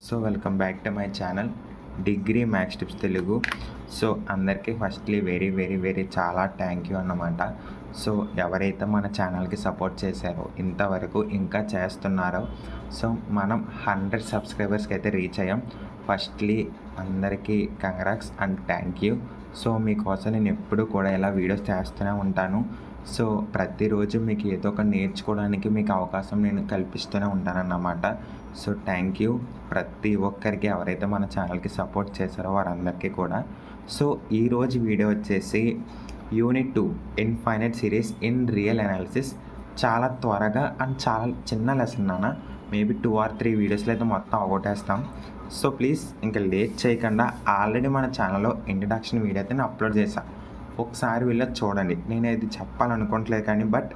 So welcome back to my channel degree maths tips Telugu. So అందరికీ firstly very చాలా thank you అన్నమాట. So ఎవరైతే మన ఛానల్కి సపోర్ట్ చేశారో ఇంతవరకు ఇంకా చేస్తున్నారో సో మనం 100 సబ్స్క్రైబర్స్కి అయితే రీచ్ అయ్యాం. ఫస్ట్లీ అందరికీ congrats and thank you. So మీకోసం నేను ఎప్పుడు కూడా ఇలా వీడియోస్ చేస్తూనే ఉంటాను. సో ప్రతిరోజు మీకు ఏదో ఒక నేర్చుకోవడానికి మీకు అవకాశం నేను కల్పిస్తూనే ఉంటానన్నమాట. సో థ్యాంక్ యూ ప్రతి ఒక్కరికి ఎవరైతే మన ఛానల్కి సపోర్ట్ చేశారో వారందరికీ కూడా. సో ఈరోజు వీడియో వచ్చేసి unit 2 infinite series in real analysis. చాలా త్వరగా అండ్ చాలా చిన్న లెసన్ నాన్న, మేబీ 2 or 3 వీడియోస్లో అయితే మొత్తం అవగొట్టేస్తాం. సో ప్లీజ్ ఇంకా లేట్ చేయకుండా ఆల్రెడీ మన ఛానల్లో ఇంట్రడక్షన్ వీడియో అయితే నేను అప్లోడ్ చేశాను, ఒకసారి వెళ్ళి చూడండి. నేను ఇది చెప్పాలనుకోవట్లేదు కానీ బట్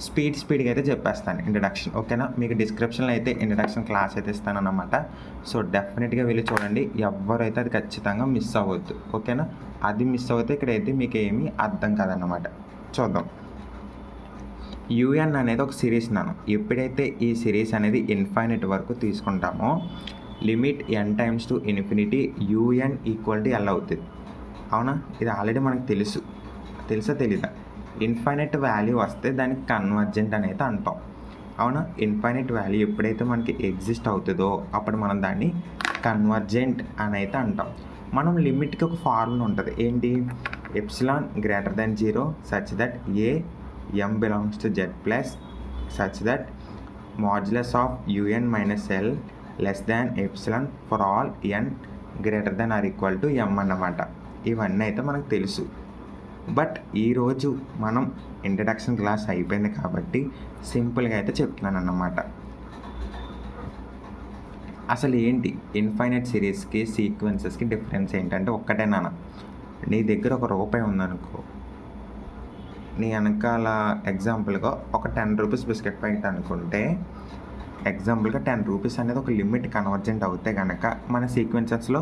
స్పీడ్గా అయితే చెప్పేస్తాను ఇంట్రడక్షన్, ఓకేనా. మీకు డిస్క్రిప్షన్లో అయితే ఇంట్రడక్షన్ క్లాస్ అయితే ఇస్తానన్నమాట. సో డెఫినెట్గా వెళ్ళి చూడండి, ఎవరైతే అది ఖచ్చితంగా మిస్ అవ్వద్దు, ఓకేనా. అది మిస్ అవుతే ఇక్కడైతే మీకు ఏమీ అర్థం కాదన్నమాట. చూద్దాం. యూఎన్ అనేది ఒక సిరీస్ నాను. ఎప్పుడైతే ఈ సిరీస్ అనేది ఇన్ఫైనైట్ వరకు తీసుకుంటామో limit n tends to infinity UN equal to L అవుతుంది, అవునా. ఇది ఆల్రెడీ మనకు తెలుసా తెలీదా? ఇన్ఫైనైట్ వాల్యూ వస్తే దానికి కన్వర్జెంట్ అనేది అంటాం, అవునా. ఇన్ఫైనైట్ వాల్యూ ఎప్పుడైతే మనకి ఎగ్జిస్ట్ అవుతుందో అప్పుడు మనం దాన్ని కన్వర్జెంట్ అని అయితే అంటాం. మనం లిమిట్కి ఒక ఫార్ములా ఉంటుంది, ఏంటి? Epsilon greater than 0 such that A m belongs to z plus such that modulus of UN minus l less than epsilon for all n greater than or equal to m అన్నమాట. ఇవన్నీ అయితే మనకు తెలుసు. But ఈరోజు మనం introduction class అయిపోయింది కాబట్టి సింపుల్గా అయితే చెప్తున్నాను అన్నమాట. అసలు ఏంటి ఇన్ఫైనైట్ సిరీస్కి సీక్వెన్సెస్కి డిఫరెన్స్ ఏంటంటే ఒక్కటేనా. నీ దగ్గర ఒక రూపాయి ఉందనుకో, నీ వెనకాల ఎగ్జాంపుల్గా ఒక 10 రూపీస్ బిస్కెట్ ప్యాకెట్ అనుకుంటే ఎగ్జాంపుల్గా 10 రూపీస్ అనేది ఒక లిమిట్ కన్వర్జెంట్ అవుతే కనుక మన సీక్వెన్సెస్లో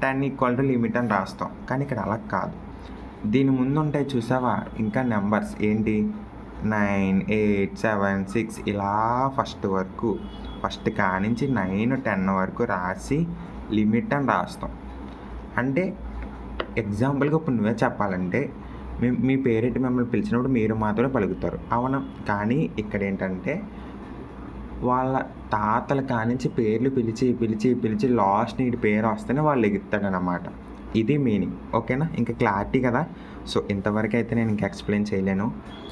10 ఈక్వల్ టు లిమిట్ అని రాస్తాం. కానీ ఇక్కడ అలా కాదు, దీని ముందు ఉంటాయి చూసావా ఇంకా నెంబర్స్, ఏంటి 9 8 7 6 ఇలా ఫస్ట్ కానించి 9 10 వరకు రాసి లిమిట్ అని రాస్తాం. అంటే ఎగ్జాంపుల్గా ఇప్పుడు నువ్వే చెప్పాలంటే మీ పేరెంట్ మిమ్మల్ని పిలిచినప్పుడు మీరు మాత్రమే పలుకుతారు, అవునా. కానీ ఇక్కడ ఏంటంటే వాళ్ళ తాతల కానించి పేర్లు పిలిచి లాస్ట్ నీటి పేరు వస్తేనే వాళ్ళు ఎగుతాడనమాట. ఇది మీనింగ్, ఓకేనా. ఇంకా క్లారిటీ కదా. సో ఇంతవరకు అయితే నేను ఇంకా ఎక్స్ప్లెయిన్ చేయలేను.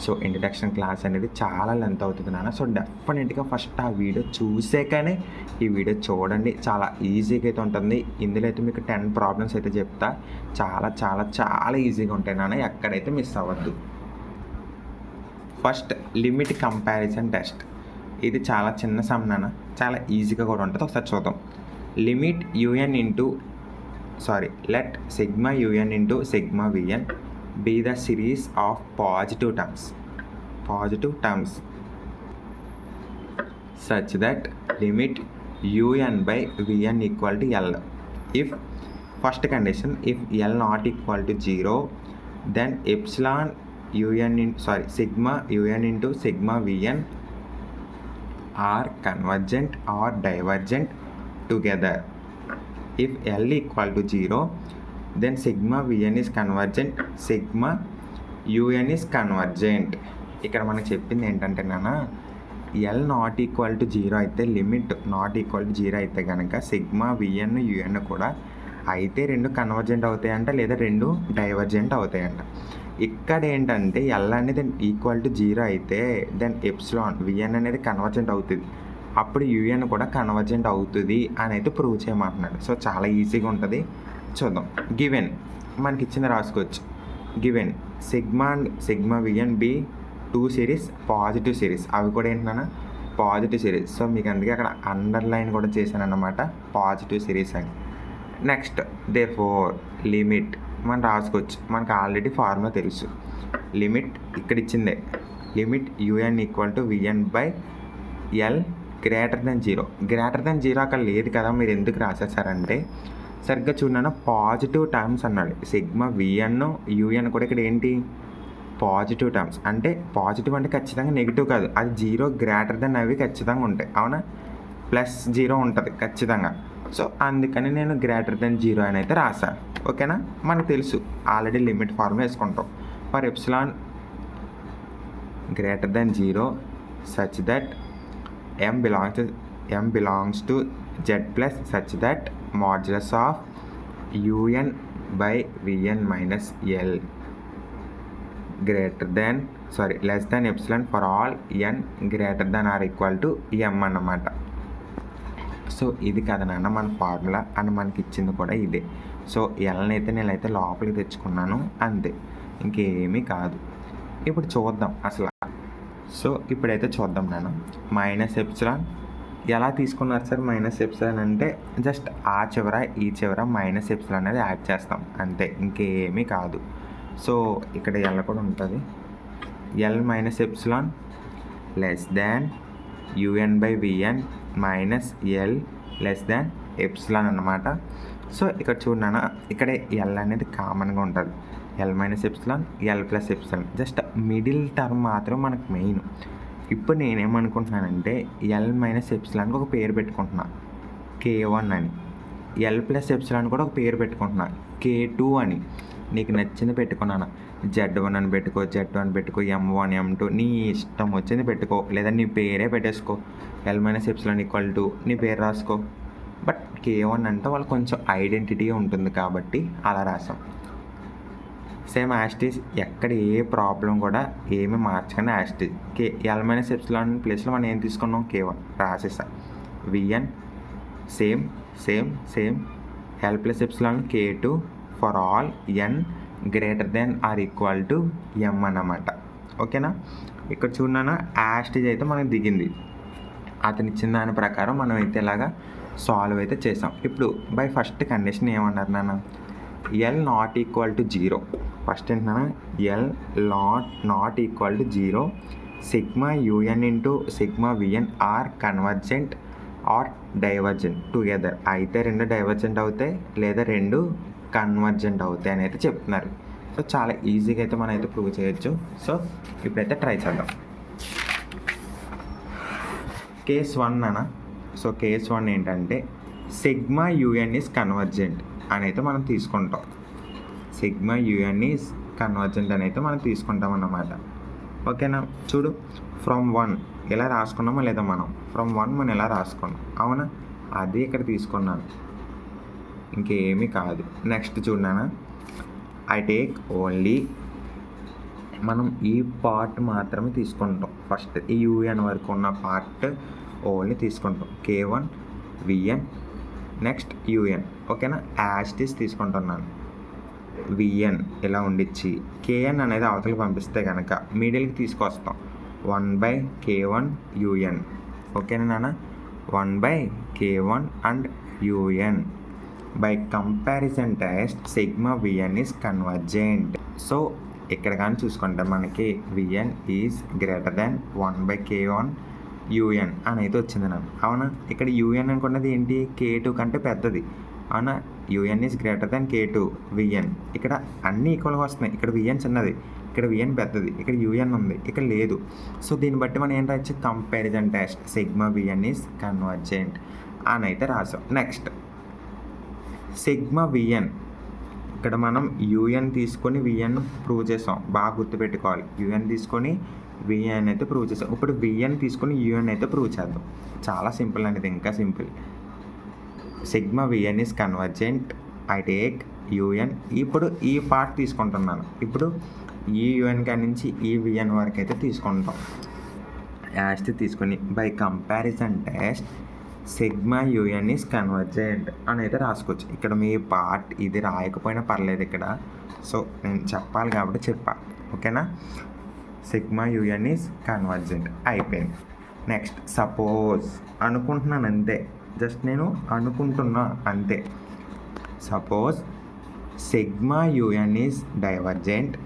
సో ఇంట్రడక్షన్ క్లాస్ అనేది చాలా లెంత్ అవుతుంది నాన్న. సో డెఫినెట్గా ఫస్ట్ ఆ వీడియో చూసాకనే ఈ వీడియో చూడండి, చాలా ఈజీగా అయితే ఉంటుంది. ఇందులో అయితే మీకు 10 ప్రాబ్లమ్స్ అయితే చెప్తా, చాలా ఈజీగా ఉంటాయి నాన్న, ఎక్కడైతే మిస్ అవ్వద్దు. First limit comparison test. ఇది చాలా చిన్న సమ్ నాన్న, చాలా ఈజీగా కూడా ఉంటుంది. ఒకసారి చూద్దాం. Limit UN let sigma un into sigma vn be the series of positive terms such that limit un by vn equal to l. If first condition, if l not equal to 0, then sigma un into sigma vn are convergent or divergent together. If L equal to 0, then sigma Vn is convergent, sigma Un is convergent. ఇక్కడ మనకు చెప్పింది ఏంటంటే నాన్న, L not equal to 0 అయితే, limit not equal to 0 అయితే కనుక sigma Vn Un కూడా అయితే రెండు కన్వర్జెంట్ అవుతాయంట, లేదా రెండు డైవర్జెంట్ అవుతాయంట. ఇక్కడ ఏంటంటే L అనేది ఈక్వల్ టు 0 అయితే దెన్ ఎప్సిలాన్ Vn అనేది కన్వర్జెంట్ అవుతుంది, అప్పుడు యూఎన్ కూడా కన్వర్జెంట్ అవుతుంది అని అయితే ప్రూవ్ చేయమంటున్నాడు. సో చాలా ఈజీగా ఉంటుంది, చూద్దాం. గివెన్ మనకి ఇచ్చింది రాసుకోవచ్చు. Given sigma vn b 2 series positive series, అవి కూడా ఏంటన్నా పాజిటివ్ సిరీస్. సో మీకు అందుకే అక్కడ అండర్లైన్ కూడా చేశాను అన్నమాట, పాజిటివ్ సిరీస్ అని. నెక్స్ట్ దేర్ఫోర్ లిమిట్ మనం రాసుకోవచ్చు, మనకు ఆల్రెడీ ఫార్ములా తెలుసు. లిమిట్ ఇక్కడ ఇచ్చిందే, limit un equal to vn by l greater than 0 అక్కడ లేదు కదా, మీరు ఎందుకు రాసేసారంటే సరిగ్గా చూడన్నా పాజిటివ్ టర్మ్స్ అన్నాడు. సిగ్మా విఎన్ యూఎన్ కూడా ఇక్కడ ఏంటి పాజిటివ్ టర్మ్స్, అంటే పాజిటివ్ అంటే ఖచ్చితంగా నెగిటివ్ కాదు, అది 0 గ్రేటర్ దెన్ అవి ఖచ్చితంగా ఉంటాయి, అవునా. +0 ఉంటుంది ఖచ్చితంగా. సో అందుకని నేను గ్రేటర్ దెన్ 0 అని అయితే రాశాను. ఓకేనా, మనకు తెలుసు ఆల్రెడీ లిమిట్ ఫార్మ్ వేసుకుంటాం. For epsilon greater than 0 such that m belongs to z plus such that modulus of un by vn minus l less than epsilon for all n greater than or equal to m అన్నమాట. So ఇది కదా నాన్న మన formula అని మనకి ఇచ్చింది కూడా ఇదే. సో ఎల్ని అయితే నేనైతే లోపలికి తెచ్చుకున్నాను అంతే, ఇంకేమీ కాదు. ఇప్పుడు చూద్దాం అసలు. సో ఇప్పుడైతే చూద్దాం నాన్న. మైనస్ ఎప్సిలాన్ ఎలా తీసుకున్నారు సార్? మైనస్ ఎప్సిలాన్ అంటే జస్ట్ ఆ చివర ఈ చివర మైనస్ ఎప్సిలాన్ అనేది యాడ్ చేస్తాం అంతే, ఇంకేమీ కాదు. సో ఇక్కడ ఎల్ కూడా ఉంటుంది. L minus epsilon less than un by vn minus l less than epsilon అన్నమాట. సో ఇక్కడ చూడనా, ఇక్కడ ఎల్ అనేది కామన్గా ఉంటుంది. L minus epsilon, l plus epsilon, just middle term మాత్రం మనకు మెయిన్. ఇప్పుడు నేనేమనుకుంటున్నానంటే ఎల్ మైనస్ ఎప్సిలాన్కి ఒక పేరు పెట్టుకుంటున్నా K1 అని, ఎల్ ప్లస్ ఎప్సిలాన్ కూడా ఒక పేరు పెట్టుకుంటున్నా K2 అని. నీకు నచ్చింది పెట్టుకున్నాను. Z1 అని పెట్టుకో, Z2 అని పెట్టుకో, M1 M2 నీ ఇష్టం వచ్చింది పెట్టుకో, లేదా నీ పేరే పెట్టేసుకో. L minus epsilon equal to నీ పేరు రాసుకో. బట్ K1 అంటే వాళ్ళు కొంచెం ఐడెంటిటీ ఉంటుంది కాబట్టి అలా రాసాం. సేమ్ యాస్టీస్, ఎక్కడ ఏ ప్రాబ్లం కూడా ఏమీ మార్చకుండా యాస్టీస్ ఎల్ మైనస్ ఎప్సిలాన్ ప్లేస్లో మనం ఏం తీసుకున్నాం? K1 రాసేసాం. VN same same same L plus epsilon K2 for all n greater than or equal to M అన్నమాట. ఓకేనా, ఇక్కడ చూడనా యాస్టీజ్ అయితే మనకు దిగింది. అతను ఇచ్చిన దాని ప్రకారం మనం అయితే ఇలాగా సాల్వ్ అయితే చేసాం. ఇప్పుడు బై ఫస్ట్ కండిషన్ ఏమన్నారు నాన్న? L not equal to 0. First ఏంటన్నా, L not equal to 0 sigma u n into sigma v n are convergent or divergent together. అయితే రెండు డైవర్జెంట్ అవుతాయి లేదా రెండు కన్వర్జెంట్ అవుతాయి అని అయితే చెప్తున్నారు. సో చాలా ఈజీగా అయితే మనం అయితే ప్రూవ్ చేయొచ్చు. సో ఇప్పుడైతే ట్రై చేద్దాం. కేస్ 1 అన్న. సో కేస్ 1 ఏంటంటే సిగ్మా యూఎన్ ఈజ్ కన్వర్జెంట్ అని అయితే మనం తీసుకుంటాం. సిగ్మా యూఎన్ ఈజ్ కన్వర్జెంట్ అని అయితే మనం తీసుకుంటాం అన్నమాట. ఓకేనా, చూడు ఫ్రమ్ 1 ఇలా రాసుకున్నామా లేదా? మనం ఫ్రమ్ 1 మనం ఎలా రాసుకున్నాం, అవునా? అది ఇక్కడ తీసుకున్నాను, ఇంకేమీ కాదు. నెక్స్ట్ చూడనా, ఐ టేక్ ఓన్లీ, మనం ఈ పార్ట్ మాత్రమే తీసుకుంటాం. ఫస్ట్ ఈ యూఎన్ వరకు ఉన్న పార్ట్ ఓన్లీ తీసుకుంటాం. K1 VN next UN. ఓకేనా, యాస్టీస్ తీసుకుంటున్నాను. విఎన్ ఇలా ఉండిచ్చి కేఎన్ అనేది అవతలకి పంపిస్తే కనుక మిడిల్కి తీసుకొస్తాం. 1/K1 UN. ఓకేనా నాన్న, 1/K1 and un. By comparison test sigma VN is convergent. So ఇక్కడ కానీ చూసుకుంటే మనకి vn is greater than 1/K1 un అని అయితే వచ్చింది నాకు, అవునా? ఇక్కడ యూఎన్ అనుకున్నది ఏంటి? K2 కంటే పెద్దది, అవునా? Un is greater than K2 vn. ఇక్కడ అన్నీ ఈక్వల్గా వస్తున్నాయి. ఇక్కడ విఎన్ చిన్నది, ఇక్కడ విఎన్ పెద్దది, ఇక్కడ యూఎన్ ఉంది, ఇక్కడ లేదు. సో దీన్ని బట్టి మనం ఏం రాయొచ్చు? Comparison test sigma VN is convergent అని అయితే రాసాం. నెక్స్ట్ సిగ్మా విఎన్, ఇక్కడ మనం యూఎన్ తీసుకొని విఎన్ ప్రూవ్ చేసాం. బాగా గుర్తుపెట్టుకోవాలి, యూఎన్ తీసుకొని విఎన్ అయితే ప్రూవ్ చేసాం. ఇప్పుడు విఎన్ తీసుకొని యూఎన్ అయితే ప్రూవ్ చేద్దాం. చాలా సింపుల్ అనేది, ఇంకా simple. Sigma VN is convergent, I take un. ఇప్పుడు ఈ పార్ట్ తీసుకుంటున్నాను. ఇప్పుడు ఈ యూఎన్ కాడి నుంచి ఈ విఎన్ వరకు అయితే తీసుకుంటాం. యాస్ట్ తీసుకొని by comparison test sigma un is convergent అని అయితే రాసుకోవచ్చు. ఇక్కడ మీ పార్ట్ ఇది రాయకపోయినా పర్లేదు ఇక్కడ. సో నేను చెప్పాలి కాబట్టి చెప్పా, ఓకేనా? సిగ్మా యూఎన్ ఈజ్ కన్వర్జెంట్ అయిపోయింది. నెక్స్ట్ సపోజ్ అనుకుంటున్నాను అంతే, జస్ట్ నేను అనుకుంటున్నా అంతే. Suppose sigma un is divergent.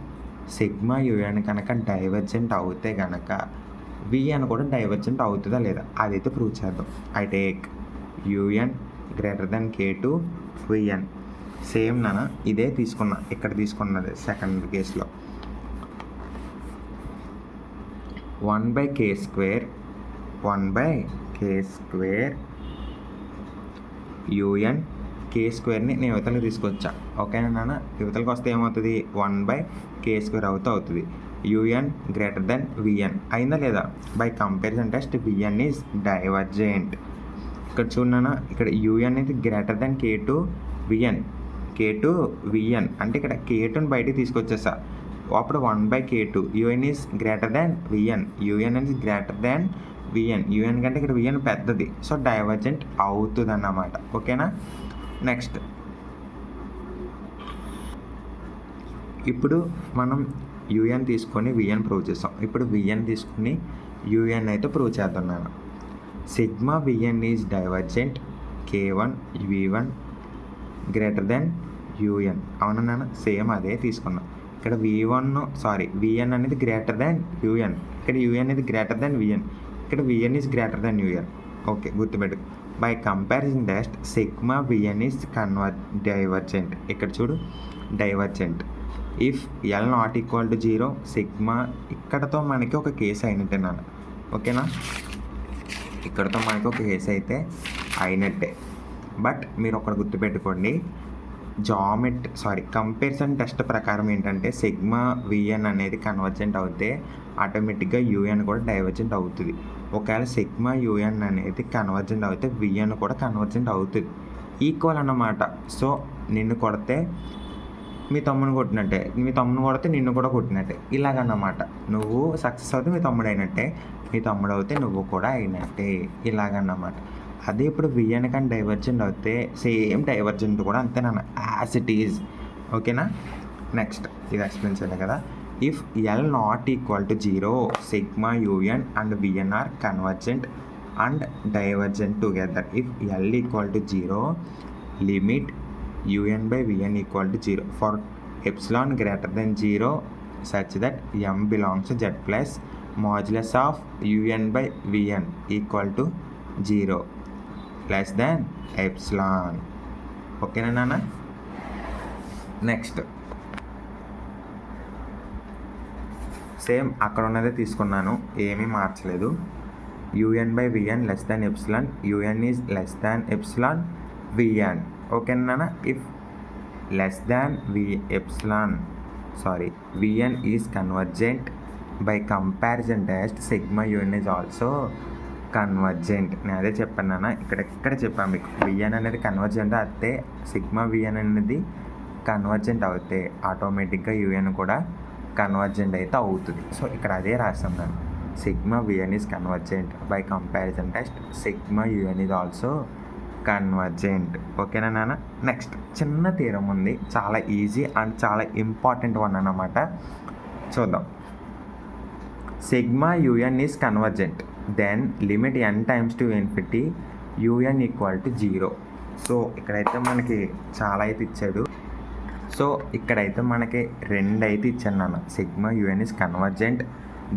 Sigma UN కనుక డైవర్జెంట్ అవుతే కనుక విఎన్ కూడా డైవర్జెంట్ అవుతుందా లేదా అదైతే ప్రూవ్ చేద్దాం. I take un greater than K2 vn. Same నాన్న ఇదే తీసుకున్నా, ఇక్కడ తీసుకున్నది సెకండ్ కేసులో. 1/K² యూఎన్ కే స్క్వేర్ని నేను యువతలకు తీసుకొచ్చా. ఓకేనా నాన్న? యువతలకు వస్తే ఏమవుతుంది, 1/k² అవుతుంది. యూఎన్ గ్రేటర్ దెన్ విఎన్ అయిందా లేదా? By comparison test vn is divergent. ఇక్కడ చూడన్నా, ఇక్కడ యూఎన్ అనేది గ్రేటర్ దెన్ K2 VN అంటే ఇక్కడ K2ని బయటికి తీసుకొచ్చేసా. అప్పుడు 1/K2 un is greater than vn. Un is greater than vn. Un కంటే ఇక్కడ విఎన్ పెద్దది. సో డైవర్జెంట్ అవుతుంది అన్నమాట. ఓకేనా? నెక్స్ట్, ఇప్పుడు మనం యూఎన్ తీసుకొని విఎన్ ప్రూవ్ చేస్తాం. ఇప్పుడు విఎన్ తీసుకొని యూఎన్ అయితే ప్రూవ్ చేద్దాం. Sigma VN is divergent K1 V1 greater then u n. అవునా నాన్న? సేమ్ అదే తీసుకున్నాం. ఇక్కడ విఎన్ అనేది గ్రేటర్ దాన్ యూఎన్. ఇక్కడ యూఎన్ అనేది గ్రేటర్ దాన్ విఎన్. ఇక్కడ v n is greater than u n. Okay, గుర్తుపెట్టు. By comparison test sigma VN is divergent. ఇక్కడ చూడు, divergent if L not equal to 0 sigma. ఇక్కడతో మనకి ఒక కేసు అయినట్టే నాన్న. ఓకేనా? ఇక్కడతో మనకి ఒక కేసు అయితే అయినట్టే. బట్ మీరు ఒకటి గుర్తుపెట్టుకోండి, కంపారిజన్ టెస్ట్ ప్రకారం ఏంటంటే సిగ్మా విఎన్ అనేది కన్వర్జెంట్ అవుతే ఆటోమేటిక్గా యూఎన్ కూడా డైవర్జెంట్ అవుతుంది. ఒకవేళ సిగ్మా యూఎన్ అనేది కన్వర్జెంట్ అవుతే విఎన్ కూడా కన్వర్జెంట్ అవుతుంది. ఈక్వల్ అన్నమాట. సో నిన్ను కొడితే మీ తమ్ముని కొట్టినట్టే, మీ తమ్ముని కొడితే నిన్ను కూడా కొట్టినట్టే. ఇలాగన్నమాట. నువ్వు సక్సెస్ అవుతే మీ తమ్ముడు అయినట్టే, మీ తమ్ముడు అవుతే నువ్వు కూడా అయినట్టే. ఇలాగన్నమాట. అదే ఇప్పుడు విఎన్ కానీ డైవర్జెంట్ అవుతే సేమ్ డైవర్జెంట్ కూడా అంతేనా, యాజ్ ఇట్ ఈజ్. ఓకేనా? నెక్స్ట్, ఇది ఎక్స్ప్లెయిన్ చేయాలి కదా. If L not equal to 0 sigma un and vn are convergent and divergent together. If l equal to 0 limit UN/VN equal to 0 for epsilon greater than 0 such that M belongs to Z plus modulus of UN/VN equal to 0 less than epsilon. ఓకేనా నాన్న? Next, same అక్కడ ఉన్నదే తీసుకున్నాను, ఏమీ మార్చలేదు. UN/VN less than epsilon, UN is less than epsilon VN. ఓకేనా నాన్న? If less than VN is convergent by comparison test sigma UN is also convergent. నేను అదే చెప్పాను నాన్న, ఇక్కడ చెప్పాను మీకు. విఎన్ అనేది కన్వర్జెంట్ అయితే సిగ్మా విఎన్ అనేది కన్వర్జెంట్ అవుతే ఆటోమేటిక్గా యూఎన్ కూడా కన్వర్జెంట్ అయితే అవుతుంది. సో ఇక్కడ అదే రాస్తాం నేను. Sigma VN is convergent by comparison test sigma un is also convergent. ఓకేనా నాన్న? నెక్స్ట్, చిన్న థీరం ఉంది, చాలా ఈజీ అండ్ చాలా ఇంపార్టెంట్ వన్ అన్నమాట. చూద్దాం. Sigma un is convergent then limit n tends to infinity UN equal to 0. So ఇక్కడైతే మనకి చాలా అయితే ఇచ్చాడు. సో ఇక్కడైతే మనకి 2 అయితే ఇచ్చాను నాన్న. Sigma UN is convergent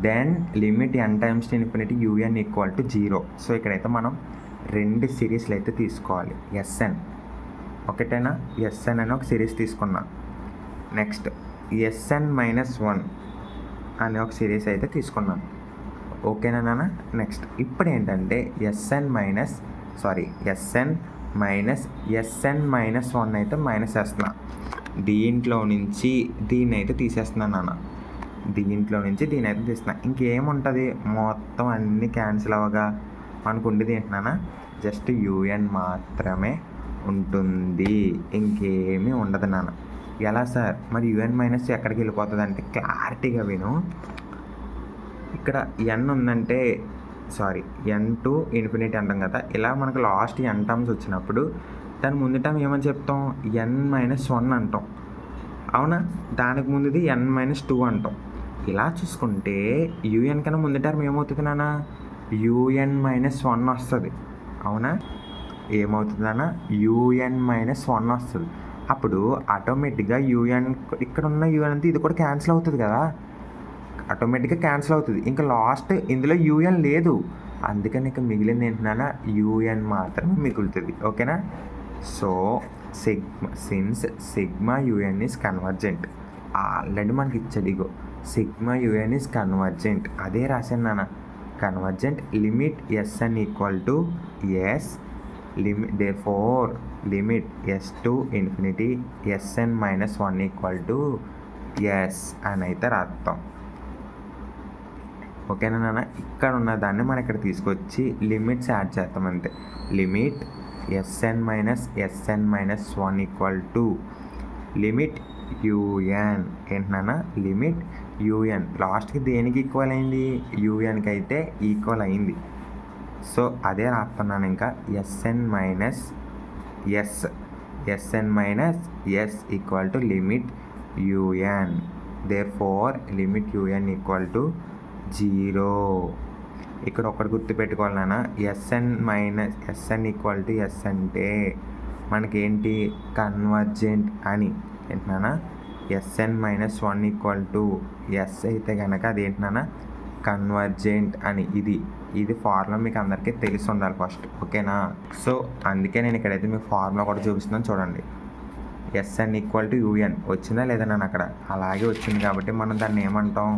then limit n tends to infinity UN equal to 0. So ఇక్కడైతే మనం 2 సిరీస్లు అయితే తీసుకోవాలి. SN ఒకటేనా, SN అని ఒక సిరీస్ తీసుకున్నా. నెక్స్ట్ SN-1 అనే ఒక సిరీస్ అయితే తీసుకున్నాను. ఓకేనా నాన్న? నెక్స్ట్, ఇప్పుడు ఏంటంటే SN-1 అయితే మైనస్ చేస్తున్నా. దీంట్లో నుంచి దీన్ని అయితే తీసేస్తున్నాను నాన్న. దీంట్లో నుంచి దీన్ని అయితే తీస్తున్నా. ఇంకేముంటుంది, మొత్తం అన్నీ క్యాన్సిల్ అవ్వగా మనకు ఉండేది ఏంటన్నా, జస్ట్ UN మాత్రమే ఉంటుంది, ఇంకేమీ ఉండదు నాన్న. ఎలా సార్ మరి UN- ఎక్కడికి వెళ్ళిపోతుంది అంటే, క్లారిటీగా విను. ఇక్కడ n ఉందంటే n టు ఇన్ఫినిటీ అంటాం కదా. ఇలా మనకు లాస్ట్ n టర్మ్స్ వచ్చినప్పుడు దాని ముందు టర్మ్ ఏమని చెప్తాం, n-1 అంటాం. అవునా? దానికి ముందుది n-2 అంటాం. ఇలా చూసుకుంటే UN కన్నా ముందు టర్మ్ ఏమవుతుంది నాన్న, UN-1 వస్తుంది. అవునా? ఏమవుతుంది నాన్న, UN-1 వస్తుంది. అప్పుడు ఆటోమేటిక్గా UN, ఇక్కడ ఉన్న UN అంతా ఇది కూడా క్యాన్సిల్ అవుతుంది కదా, ఆటోమేటిక్గా క్యాన్సిల్ అవుతుంది. ఇంకా లాస్ట్ ఇందులో UN లేదు, అందుకని ఇక మిగిలింది ఏంటన్నా, UN మాత్రమే మిగులుతుంది. ఓకేనా? So since sigma UN is convergent, already మనకి ఇచ్చాడు. ఇగో సిగ్మా UN ఈజ్ కన్వర్జెంట్, అదే రాశాను నాన్న. Convergent limit SN equal to S therefore limit s to infinity sn minus 1 equal to s అని అయితే రాస్తాం. ఓకేనా నాన్న? ఇక్కడ ఉన్న దాన్ని మనం ఇక్కడ తీసుకొచ్చి లిమిట్స్ యాడ్ చేస్తాం అంతే. Limit sn minus 1 equal to limit un ఏంటి నాన్న? లిమిట్ un లాస్ట్కి దేనికి ఈక్వల్ అయింది? unకి అయితే ఈక్వల్ అయింది. సో అదే రాస్తున్నాను ఇంకా sn minus s equal to limit un. Therefore limit un equal to 0. ఇక్కడ ఒకటి గుర్తుపెట్టుకోవాలి నాన్న, sn ఈక్వల్ టు s అంటే మనకేంటి? కన్వర్జెంట్ అని. ఏంటి నాన్న? sn minus 1 equal to s అయితే కనుక అదేంటి నాన్న? కన్వర్జెంట్ అని. ఇది ఫార్ములా మీకు అందరికీ తెలిసి ఉండాలి ఫస్ట్. ఓకేనా? సో అందుకే నేను ఇక్కడైతే మీకు ఫార్ములా కూడా చూపిస్తున్నాను చూడండి. sn ఈక్వల్ టు un వచ్చిందా లేదా నాన్న? అక్కడ అలాగే వచ్చింది కాబట్టి మనం దాన్ని ఏమంటాం?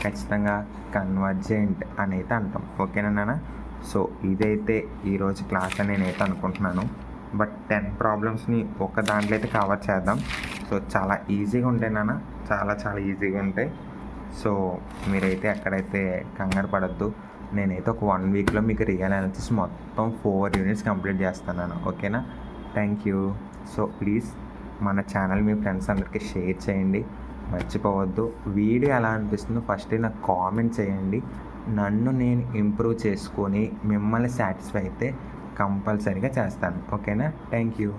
ఖచ్చితంగా కన్వర్జెంట్ అని అయితే అంటాం. ఓకేనా నాన్న? సో ఇదైతే ఈరోజు క్లాస్ అని నేనైతే అనుకుంటున్నాను. బట్ 10 ప్రాబ్లమ్స్ని ఒక దాంట్లో అయితే కవర్ చేద్దాం. సో చాలా ఈజీగా ఉంటాయి నాన్న, చాలా ఈజీగా ఉంటాయి. సో మీరైతే ఎక్కడైతే కంగారు పడద్దు. నేనైతే ఒక 1 వీక్లో మీకు రియల్ అనాలిసిస్ మొత్తం 4 యూనిట్స్ కంప్లీట్ చేస్తున్నాను. ఓకేనా? Thank you. సో ప్లీజ్ మన ఛానల్ మీ ఫ్రెండ్స్ అందరికీ షేర్ చేయండి, మర్చిపోవద్దు. వీడియో ఎలా అనిపిస్తుందో ఫస్ట్ నాకు కామెంట్ చేయండి. నన్ను నేను ఇంప్రూవ్ చేసుకొని మిమ్మల్ని సాటిస్ఫై అయితే కంపల్సరీగా చేస్తాను. ఓకేనా? Thank you.